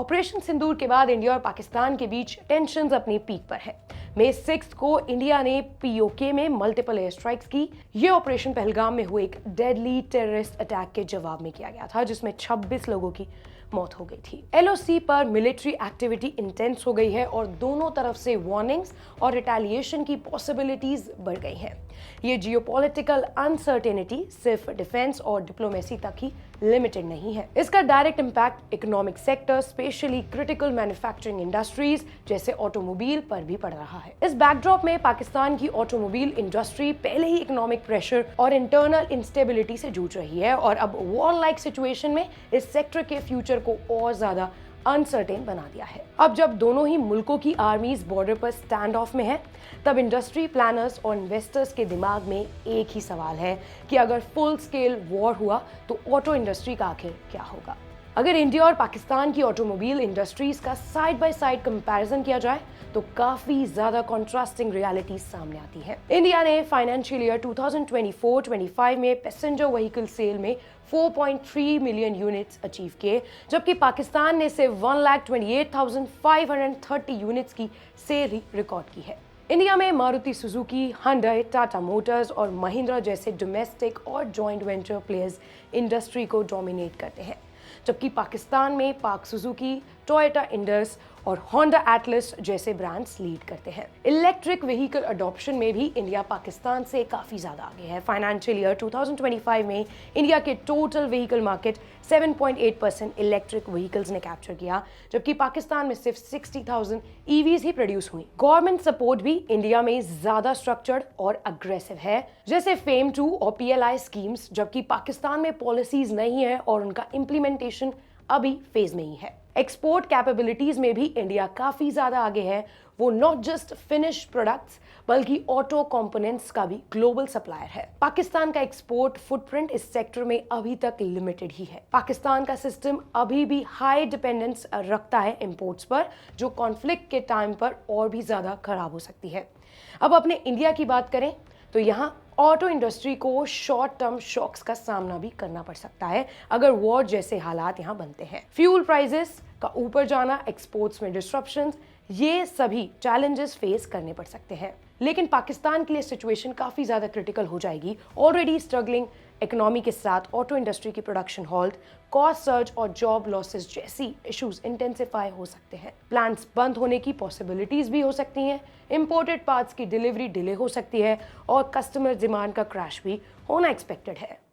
Operation सिंदूर के बाद India और पाकिस्तान के बीच टेंशन्स अपनी पीक पर है। मई 6 को इंडिया ने पीओके में मल्टीपल एयर स्ट्राइक्स की। ये ऑपरेशन पहलगाम में हुए एक डेडली टेररिस्ट अटैक के जवाब में किया गया था, जिसमें 26 लोगों की मौत हो गई थी। एलओसी पर मिलिट्री एक्टिविटी इंटेंस हो गई है और दोनों तरफ से वार्निंग्स और रिटेलिएशन की पॉसिबिलिटीज बढ़ गई हैं। ये जियोपॉलिटिकल अनसर्टेनिटी सिर्फ डिफेंस और डिप्लोमेसी तक ही लिमिटेड नहीं है। इसका direct impact economic sector, specially critical manufacturing industries जैसे ऑटोमोबाइल पर भी पड़ रहा है। इस बैकड्रॉप में पाकिस्तान की ऑटोमोबाइल इंडस्ट्री पहले ही इकोनॉमिक प्रेशर और इंटरनल इंस्टेबिलिटी से जूझ रही है और अब वॉर लाइक सिचुएशन में इस सेक्टर के फ्यूचर को और ज्यादा अनसर्टेन बना दिया है। अब जब दोनों ही मुल्कों की आर्मीज बॉर्डर पर स्टैंड ऑफ में है, तब इंडस्ट्री प्लानर्स और इन्वेस्टर्स के दिमाग में एक ही सवाल है कि अगर फुल स्केल वॉर हुआ तो ऑटो इंडस्ट्री का आखिर क्या होगा। अगर इंडिया और पाकिस्तान की ऑटोमोबाइल इंडस्ट्रीज का साइड बाय साइड कंपैरिजन किया जाए तो काफी ज्यादा कंट्रास्टिंग रियलिटी सामने आती है। इंडिया ने फाइनेंशियल ईयर 2024-25 में पैसेंजर व्हीकल सेल में 4.3 मिलियन यूनिट्स अचीव किए, जबकि पाकिस्तान ने सिर्फ 1,28,530 यूनिट्स की सेल ही रिकॉर्ड की है। इंडिया में मारुति सुजुकी, हांडई, टाटा मोटर्स और महिंद्रा जैसे डोमेस्टिक और जॉइंट वेंचर प्लेयर्स इंडस्ट्री को डोमिनेट करते हैं, जबकि पाकिस्तान में पाक सुजुकी, टोयोटा इंडस और होंडा एटलस जैसे ब्रांड्स लीड करते हैं। इलेक्ट्रिक व्हीकल अडॉप्शन में भी इंडिया पाकिस्तान से काफी ज्यादा आगे है। फाइनेंशियल ईयर 2025 में इंडिया के total vehicle market 7.8% electric vehicles ने कैप्चर किया, जबकि पाकिस्तान में सिर्फ 60,000 ईवीज ही प्रोड्यूस हुई। गवर्नमेंट सपोर्ट भी इंडिया में ज्यादा स्ट्रक्चर्ड और अग्रेसिव है, जैसे फेम 2 और पीएलआई स्कीम्स, जबकि पाकिस्तान में पॉलिसीज नहीं है और उनका इम्प्लीमेंटेशन अभी फेज में ही है। एक्सपोर्ट कैपेबिलिटीज में भी इंडिया काफी ज्यादा आगे है। वो नॉट जस्ट फिनिश प्रोडक्ट्स बल्कि ऑटो कंपोनेंट्स का भी ग्लोबल सप्लायर है। पाकिस्तान का एक्सपोर्ट फुटप्रिंट इस सेक्टर में अभी तक लिमिटेड ही है। पाकिस्तान का सिस्टम अभी भी हाई डिपेंडेंस रखता है इंपोर्ट्स पर, जो कॉन्फ्लिक्ट के टाइम पर और भी ज्यादा खराब हो सकती है। अब अपने इंडिया की बात करें तो यहाँ ऑटो इंडस्ट्री को शॉर्ट टर्म शॉक्स का सामना भी करना पड़ सकता है अगर वॉर जैसे हालात यहाँ बनते हैं। फ्यूल प्राइसेस का ऊपर जाना, एक्सपोर्ट्स में डिस्ट्रप्शंस, ये सभी चैलेंजेस फेस करने पड़ सकते हैं। लेकिन पाकिस्तान के लिए सिचुएशन काफी ज्यादा क्रिटिकल हो जाएगी। ऑलरेडी स्ट्रगलिंग इकोनॉमी के साथ ऑटो इंडस्ट्री की प्रोडक्शन हॉल्ट, कॉस्ट सर्ज और जॉब लॉसेस जैसी इश्यूज इंटेंसिफाई हो सकते हैं। प्लांट्स बंद होने की पॉसिबिलिटीज भी हो सकती हैं, इंपोर्टेड पार्ट्स की डिलीवरी डिले हो सकती है और कस्टमर डिमांड का क्रैश भी होना एक्सपेक्टेड है।